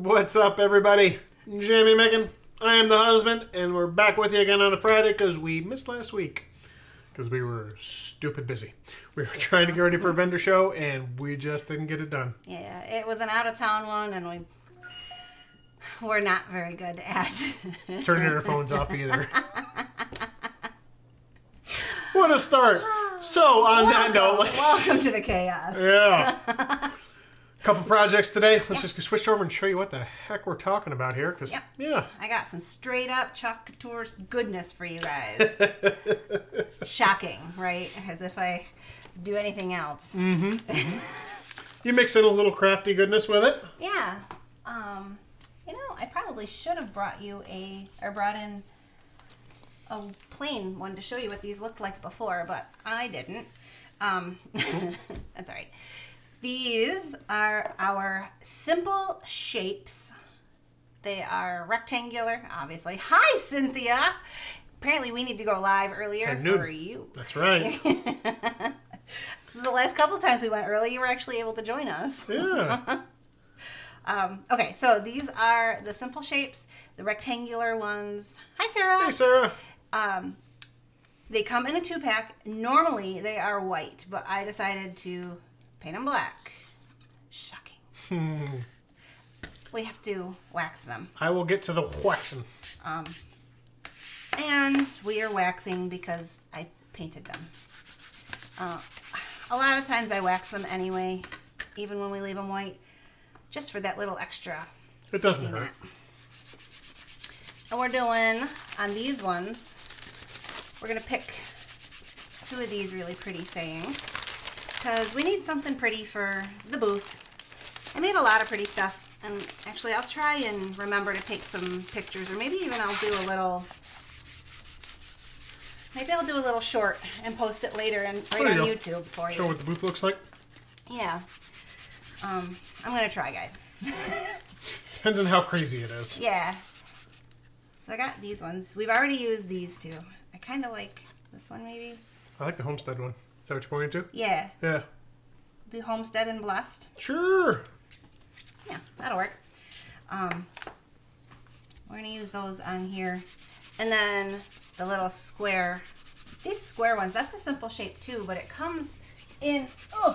What's up, everybody? Jamie Megan. I am the husband, and we're back with you again on a Friday because we missed last week because we were stupid busy. We were trying to get ready for a vendor show, and we just didn't get it done. Yeah, it was an out-of-town one, and we're not very good at Turning our phones off either. What a start. So, on that note, welcome to the chaos. Yeah. Couple projects today. Let's just switch over and show you what the heck we're talking about here. Cause, yeah. I got some straight-up Couture goodness for you guys. Shocking, right? As if I do anything else. Mm-hmm. You mix in a little crafty goodness with it. Yeah. I probably should have brought in a plain one to show you what these looked like before, but I didn't. That's all right. These are our simple shapes. They are rectangular, obviously. Hi, Cynthia. Apparently, we need to go live earlier for you. That's right. The last couple of times we went early, you were actually able to join us. Yeah. Okay, so these are the simple shapes, the rectangular ones. Hi, Sarah. Hey, Sarah. They come in a 2-pack. Normally, they are white, but I decided to paint them black. Shocking. We have to wax them. I will get to the waxing. And we are waxing because I painted them. A lot of times I wax them anyway, even when we leave them white, just for that little extra. It doesn't hurt. And we're doing, on these ones, we're going to pick 2 of these really pretty sayings because we need something pretty for the booth. I made a lot of pretty stuff, and actually I'll try and remember to take some pictures, or maybe even I'll do a little short and post it later and right on YouTube for you. Show what the booth looks like? Yeah. I'm going to try, guys. Depends on how crazy it is. Yeah. So I got these ones. We've already used these 2. I kind of like this one, maybe. I like the Homestead one. Is that what you're pointing to? Yeah. Yeah. Do Homestead and Blessed. Sure. Yeah, that'll work. We're going to use those on here. And then the little square. These square ones, that's a simple shape too, but it comes in a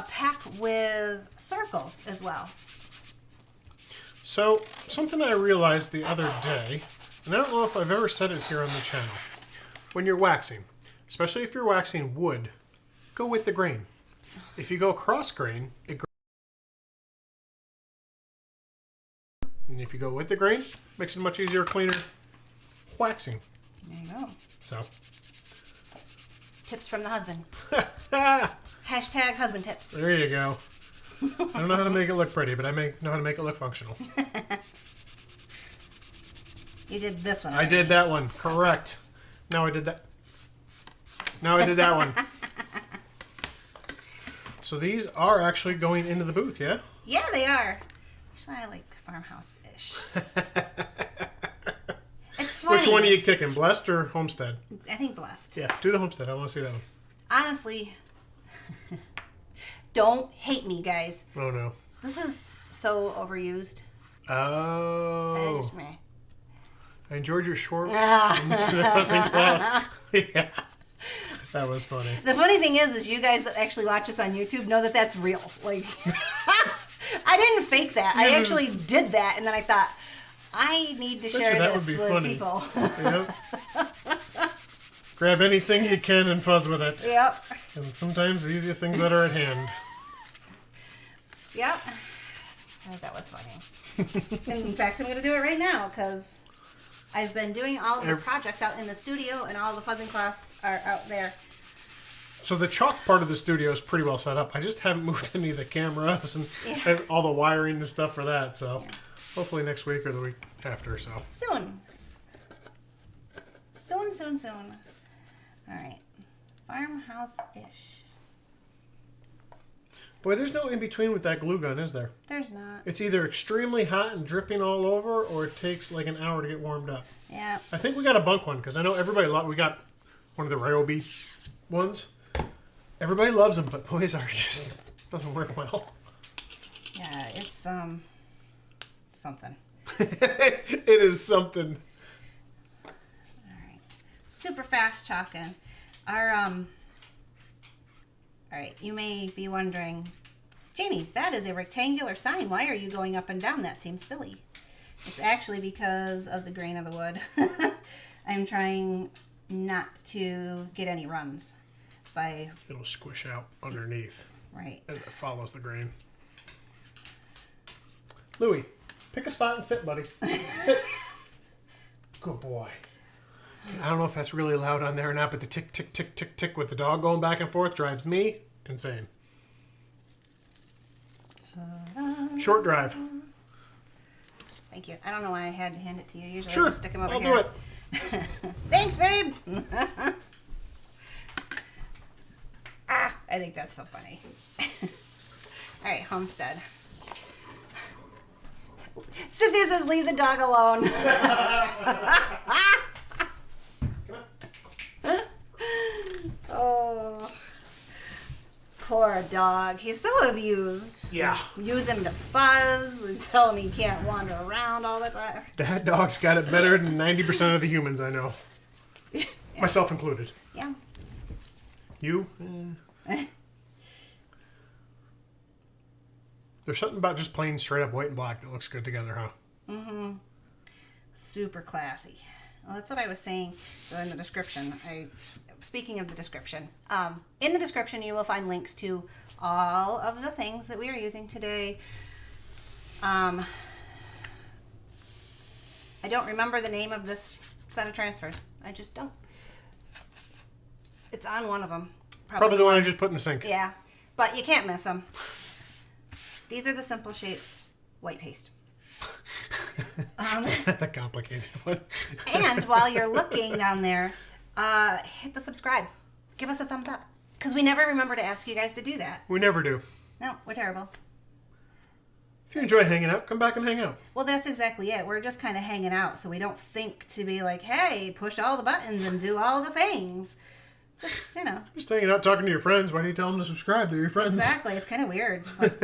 pack with circles as well. So, something I realized the other day, and I don't know if I've ever said it here on the channel. When you're waxing, especially if you're waxing wood, go with the grain. If you go cross grain, and if you go with the grain, makes it much easier, cleaner waxing. There you go. So. Tips from the husband. Hashtag husband tips. There you go. I don't know how to make it look pretty, but I know how to make it look functional. You did this one. I did that one. Correct. Now I did that. Now I did that one. So these are actually going into the booth, yeah? Yeah, they are. Actually, I like Farmhouse-ish. It's funny. Which one are you kicking, Blessed or Homestead? I think Blessed. Yeah, do the Homestead. I want to see that one. Honestly, don't hate me, guys. Oh, no. This is so overused. Oh. I enjoyed your short. Yeah. That was funny. The funny thing is you guys that actually watch us on YouTube know that that's real. Like, I didn't fake that. I actually did that, and then I thought, I need to share this with funny. People. Yep. Grab anything you can and fuzz with it. Yep. And sometimes the easiest things that are at hand. Yep. I thought that was funny. And in fact, I'm going to do it right now because I've been doing all of the projects out in the studio, and all the fuzzing class are out there. So the chalk part of the studio is pretty well set up. I just haven't moved any of the cameras and all the wiring and stuff for that. So hopefully next week or the week after. So soon. Soon. All right. Farmhouse-ish. Boy, there's no in between with that glue gun, is there? There's not. It's either extremely hot and dripping all over, or it takes like an hour to get warmed up. Yeah. I think we got a bunk one because I know everybody. We got one of the Ryobi ones. Everybody loves them, but boys, ours just doesn't work well. Yeah, it's something. It is something. All right. Super fast chalking. All right, you may be wondering, Jamie, that is a rectangular sign. Why are you going up and down? That seems silly. It's actually because of the grain of the wood. I'm trying not to get any runs by... It'll squish out underneath. Right. As it follows the grain. Louie, pick a spot and sit, buddy. Sit. Good boy. I don't know if that's really loud on there or not, but the tick, tick, tick, tick, tick with the dog going back and forth drives me insane. Short drive. Thank you. I don't know why I had to hand it to you. Usually Sure, I just stick them over I'll here. do it. Thanks, babe. I think that's so funny. All right, homestead. Cynthia says, leave the dog alone. Oh, poor dog. He's so abused. Yeah. Use him to fuzz and tell him he can't wander around all the time. That dog's got it better than 90% of the humans I know. Yeah. Myself included. Yeah. You? There's something about just plain straight up white and black that looks good together, huh? Mm-hmm. Super classy. Well, that's what I was saying. So in the description, speaking of the description, in the description you will find links to all of the things that we are using today. I don't remember the name of this set of transfers. I just don't. It's on one of them. Probably the one I just put in the sink. Yeah, but you can't miss them. These are the simple shapes white paste. It's not a complicated one. And while you're looking down there, hit the subscribe. Give us a thumbs up. Because we never remember to ask you guys to do that. We never do. No, we're terrible. If you enjoy hanging out, come back and hang out. Well, that's exactly it. We're just kind of hanging out, so we don't think to be like, hey, push all the buttons and do all the things. Just, you know. Just hanging out, talking to your friends. Why do you tell them to subscribe to your friends? Exactly. It's kind of weird. Like,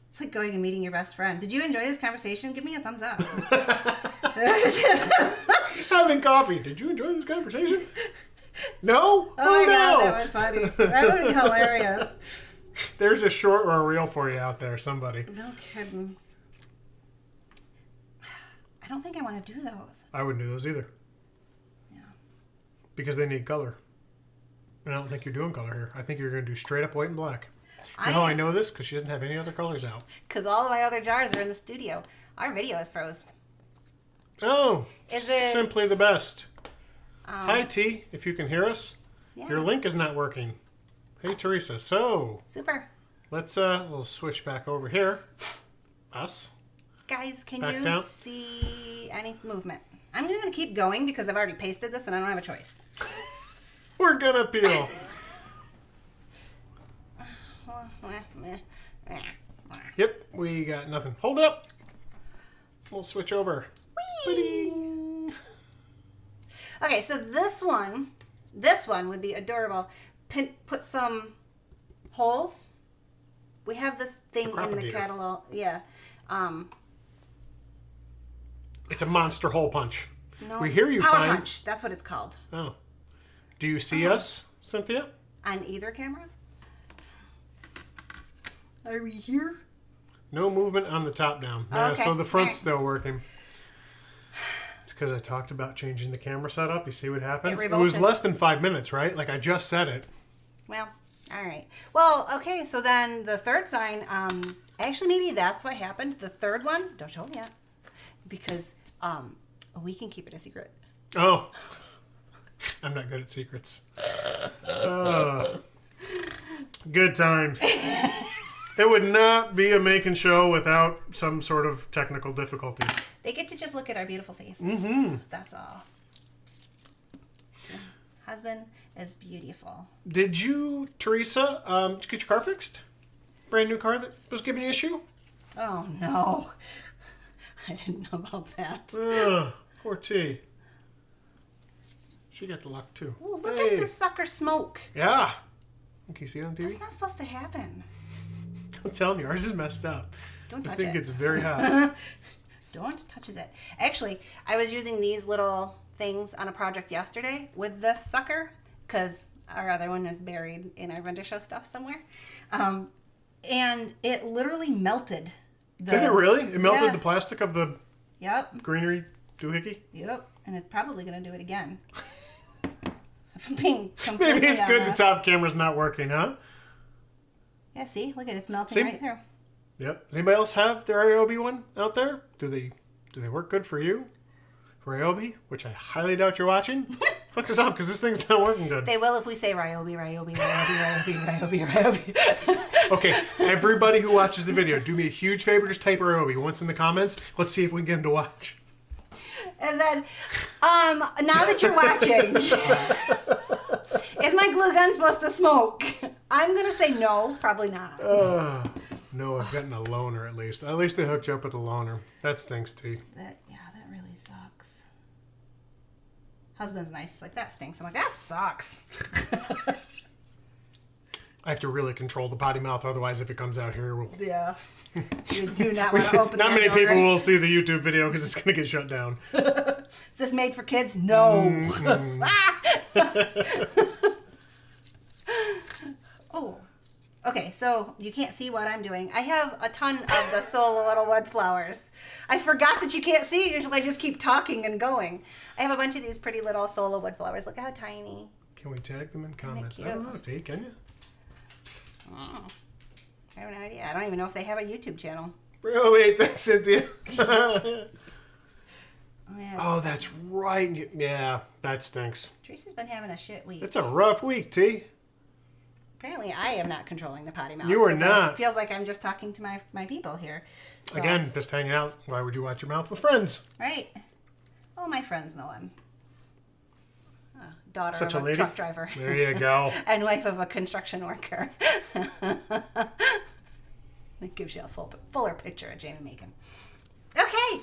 it's like going and meeting your best friend. Did you enjoy this conversation? Give me a thumbs up. Having coffee. Did you enjoy this conversation? No? Oh my no! God, that was funny. That would be hilarious. There's a short or a reel for you out there, somebody. No kidding. I don't think I want to do those. I wouldn't do those either. Yeah. Because they need color. And I don't think you're doing color here. I think you're going to do straight up white and black. You know how I know this? Because she doesn't have any other colors out. Because all of my other jars are in the studio. Our video is froze. Oh, Is it... simply the best. Hi, T, if you can hear us. Yeah. Your link is not working. Hey, Teresa. So, Super. let's we'll switch back over here. Us. Guys, can Back you down. see any movement? I'm going to keep going because I've already pasted this and I don't have a choice. We're going to peel. Yep, we got nothing. Hold it up. We'll switch over. Ba-ding. Okay, so this one would be adorable. Put some holes. We have this thing in the propagator. catalog. Yeah. It's a monster hole punch. No, We hear you Power find... punch. That's what it's called. Oh. Do you see us, Cynthia? On either camera? Are we here? No movement on the top down. Yeah, Okay. so the front's All right. still working. It's because I talked about changing the camera setup. You see what happens? It was revolted. less than 5 minutes, right? Like I just said it. Well, all right. Well, okay, so then the third sign, actually maybe that's what happened. The third one, don't show them yet. Because we can keep it a secret. Oh. I'm not good at secrets. Good times. It would not be a making show without some sort of technical difficulties. They get to just look at our beautiful faces. Mm-hmm. That's all. Husband is beautiful. Did you, Teresa, did you get your car fixed? Brand new car that was giving you issue? Oh, no. I didn't know about that. Poor T. She got the luck too. Ooh, look at this sucker smoke. Yeah. Can you see it on TV? That's not supposed to happen. I'm telling you, ours is messed up. Don't touch I think it. it's very hot. Don't touch it. Actually, I was using these little things on a project yesterday with this sucker because our other one was buried in our vendor show stuff somewhere. And it literally melted. Did it really? It melted the plastic of the greenery doohickey? Yep. And it's probably going to do it again. If I'm being completely Maybe it's good honest. the top camera's not working, huh? Yeah, see? Look at it. It's melting right through. Yep. Does anybody else have their Ryobi one out there? Do they work good for you? For Ryobi, which I highly doubt you're watching. Hook us up because this thing's not working good. They will if we say Ryobi, Ryobi, Ryobi, Ryobi, Ryobi. Okay, everybody who watches the video, do me a huge favor, just type Ryobi once in the comments. Let's see if we can get them to watch. And then, now that you're watching, is my glue gun supposed to smoke? I'm going to say no, probably not. No, I've gotten a loaner at least. At least they hooked you up with a loaner. That stinks, T. That really sucks. Husband's nice. He's like, that stinks. I'm like, that sucks. I have to really control the potty mouth, otherwise if it comes out here, we'll... Yeah. You do not want to open Not that many door. people will see the YouTube video because it's going to get shut down. Is this made for kids? No. Oh. Okay, so you can't see what I'm doing. I have a ton of the Sola little wood flowers. I forgot that you can't see. Usually I just keep talking and going. I have a bunch of these pretty little Sola wood flowers. Look how tiny. Can we tag them in comments? I cute? don't know, T, can you? Oh. I have no idea. I don't even know if they have a YouTube channel. Oh, wait, thanks, Cynthia. Oh, yeah. Oh, that's right. Yeah, that stinks. Teresa's been having a shit week. It's a rough week, T. Apparently, I am not controlling the potty mouth. You are 'cause not. It feels like I'm just talking to my people here. So, Again, just hanging out. Why would you watch your mouth with friends? right? All my friends know I'm daughter Such of a a lady? truck driver. There you go. And wife of a construction worker. It gives you a fuller picture of Jamie Macon. Okay.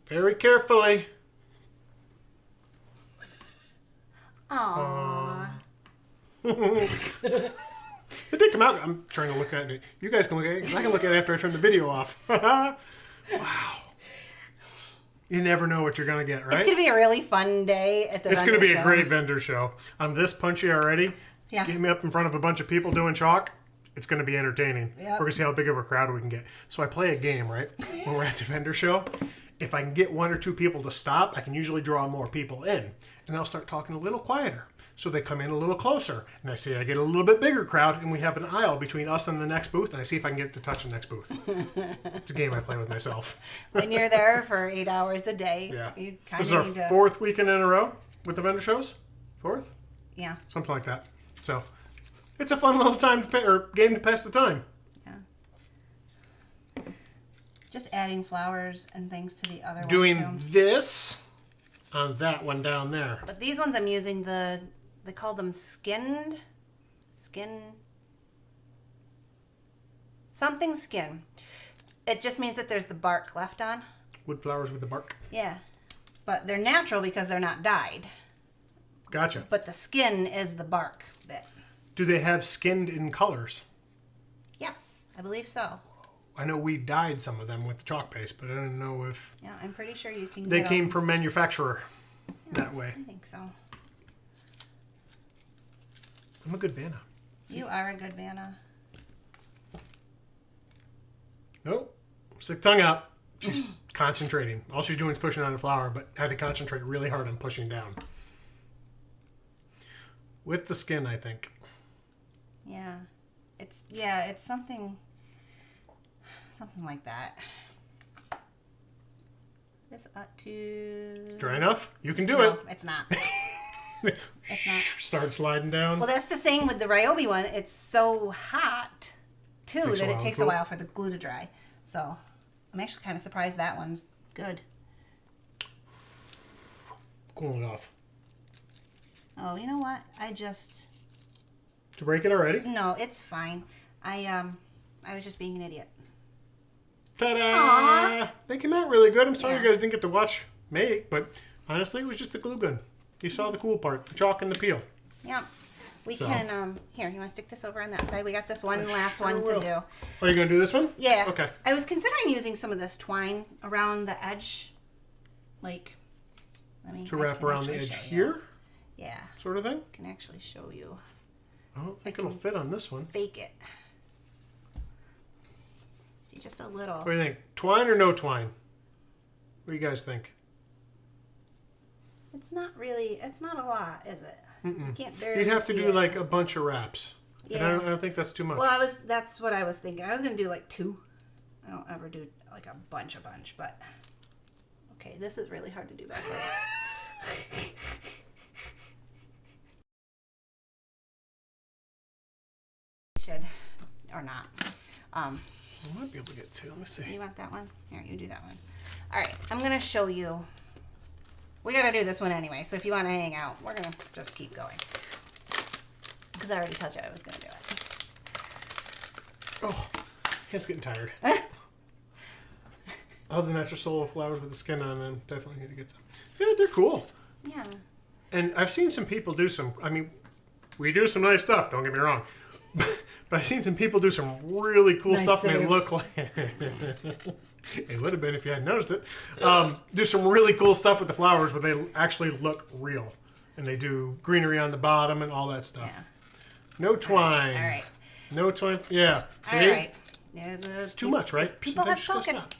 Very carefully. Aww. It did come out. I'm trying to look at it. You guys can look at it because I can look at it after I turn the video off. Wow. You never know what you're going to get, right? It's going to be a really fun day at the It's going to vendor be a show. great vendor show. I'm this punchy already. Yeah. Get me up in front of a bunch of people doing chalk. It's going to be entertaining. Yep. We're going to see how big of a crowd we can get. So I play a game, right? When we're at the vendor show. If I can get one or two people to stop, I can usually draw more people in. And they'll start talking a little quieter. So they come in a little closer. And I see I get a little bit bigger crowd, and we have an aisle between us and the next booth, and I see if I can get to touch the next booth. It's a game I play with myself. When you're there for 8 hours a day, Yeah. you kind This is our of need to... fourth weekend in a row with the vendor shows. Fourth? Yeah. Something like that. So it's a fun little time to game to pass the time. Yeah. Just adding flowers and things to the other Doing one too. this on that one down there. But these ones I'm using they call them skin, something skin. It just means that there's the bark left on. Wood flowers with the bark. Yeah. But they're natural because they're not dyed. Gotcha. But the skin is the bark bit. Do they have skinned in colors? Yes, I believe so. I know we dyed some of them with the chalk paste, but I don't know if Yeah, I'm pretty sure you can they get came them. from manufacturer that way. I think so. I'm a good Vanna. You are a good Vanna. Nope. Stick tongue out. She's concentrating. All she's doing is pushing on a flower, but I had to concentrate really hard on pushing down. With the skin, I think. Yeah. It's something like that. This ought to... Dry enough? You can do No, it. it's not. Start sliding down. Well, that's the thing with the Ryobi one. It's so hot, too, Takes a that it while takes to a cool. while for the glue to dry. So, I'm actually kind of surprised that one's good. Cool it off. Oh, you know what? Did you break it already? No, it's fine. I was just being an idiot. Ta-da! Aw. They came out really good. I'm sorry Yeah. you guys didn't get to watch make, but honestly, it was just the glue gun. You saw the cool part, the chalk and the peel. Yep. We can, here, you want to stick this over on that side? We got this one last one to do. Are you going to do this one? Yeah. Okay. I was considering using some of this twine around the edge. Like, to wrap around the edge here? Yeah. Sort of thing? I can actually show you. I don't think it'll fit on this one. Fake it. See, just a little. What do you think? Twine or no twine? What do you guys think? It's not a lot, is it? You can't barely You'd have to see do it. like a bunch of wraps. Yeah. And I don't think that's too much. Well, that's what I was thinking. I was going to do like 2. I don't ever do like a bunch, but okay, this is really hard to do backwards. Should or not. I might be able to get 2. Let me see. You want that one? Here, you do that one. All right, I'm going to show you. We got to do this one anyway, so if you want to hang out, we're going to just keep going. Because I already told you I was going to do it. Oh, it's getting tired. I love the natural Sola flowers with the skin on them. Definitely need to get some. Yeah, they're cool. Yeah. And I've seen some people do some, I mean, we do some nice stuff, don't get me wrong. But I've seen some people do some really cool stuff and they look like... It would have been if you hadn't noticed it. Do some really cool stuff with the flowers where they actually look real. And they do greenery on the bottom and all that stuff. Yeah. No twine. All right. No twine. Yeah. See? All right. Yeah, It's too much, right? People have Sometimes you spoken. gotta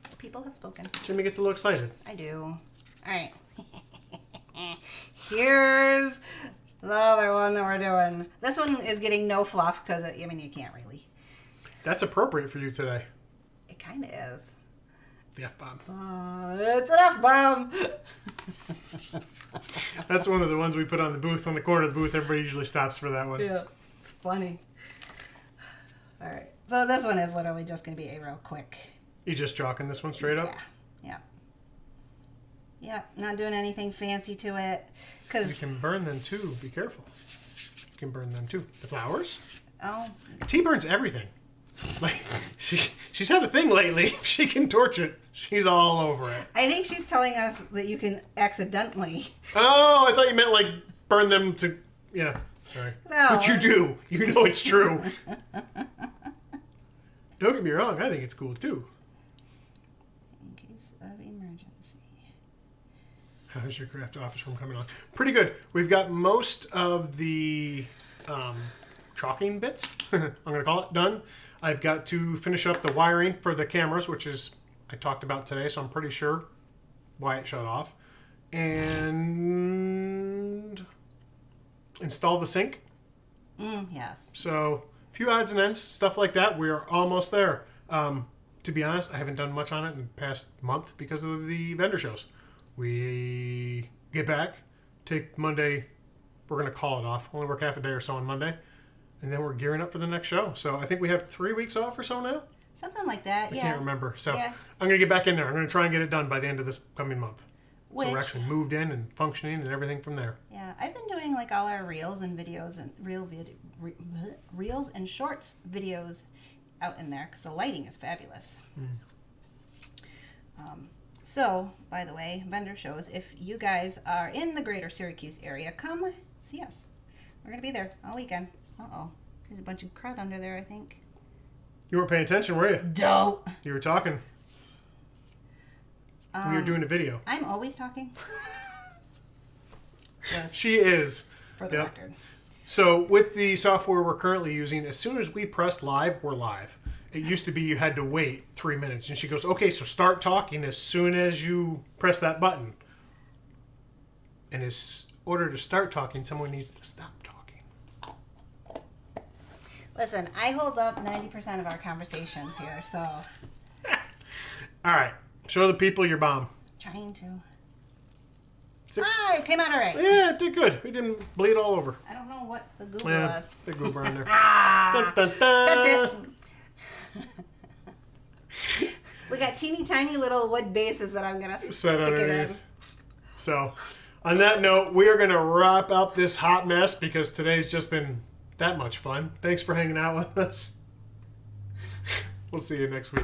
stop. People have spoken. Jimmy gets a little excited. I do. All right. Here's the other one that we're doing. This one is getting no fluff because, I mean, you can't really. That's appropriate for you today. It kind of is. The F-bomb. It's an F-bomb. That's one of the ones we put on the booth, on the corner of the booth. Everybody usually stops for that one. Yeah, it's funny. All right. So this one is literally just going to be a real quick. You just chalking this one straight up? Yeah. Yeah, not doing anything fancy to it. You can burn them too. Be careful. You can burn them too. The flowers? Oh. Tea burns everything. Like she's had a thing lately. She can torch it. She's all over it. I think she's telling us that you can accidentally. Oh, I thought you meant like burn them to... Yeah, sorry. No. But you do. You know it's true. Don't get me wrong. I think it's cool too. In case of emergency. How's your craft office room coming on? Pretty good. We've got most of the chalking bits, I'm going to call it, done. I've got to finish up the wiring for the cameras, which is I talked about today, so I'm pretty sure why it shut off. And install the sink. Yes. So a few odds and ends, stuff like that. We are almost there. To be honest, I haven't done much on it in the past month because of the vendor shows. We get back, take Monday, we're going to call it off. Only work half a day or so on Monday. And then we're gearing up for the next show. So I think we have 3 weeks off or so now. Something like that, I yeah. can't remember. So Yeah. I'm going to get back in there. I'm going to try and get it done by the end of this coming month. Which, so we're actually moved in and functioning and everything from there. yeah, I've been doing like all our reels and videos and reels and shorts videos out in there because the lighting is fabulous. So, by the way, vendor shows, if you guys are in the greater Syracuse area, come see us. We're going to be there all weekend. Uh-oh. There's a bunch of crud under there, I think. You weren't paying attention, were you? Don't. You were talking. We were doing a video. I'm always talking. Just She is. for the record. So with the software we're currently using, as soon as we press live, we're live. It used to be you had to wait 3 minutes. And she goes, okay, so start talking as soon as you press that button. And in order to start talking, someone needs to stop talking. Listen, I hold up 90% of our conversations here, so... All right. Show the people your bomb. Trying to. It It came out all right. Yeah, it did good. We didn't bleed all over. I don't know what the Google Yeah, was. big goober on there. Ah, Dun, dun, dun. that's it. We got teeny tiny little wood bases that I'm going to Set stick it in. underneath. So, on that note, we are going to wrap up this hot mess because today's just been that much fun. Thanks for hanging out with us. We'll see you next week.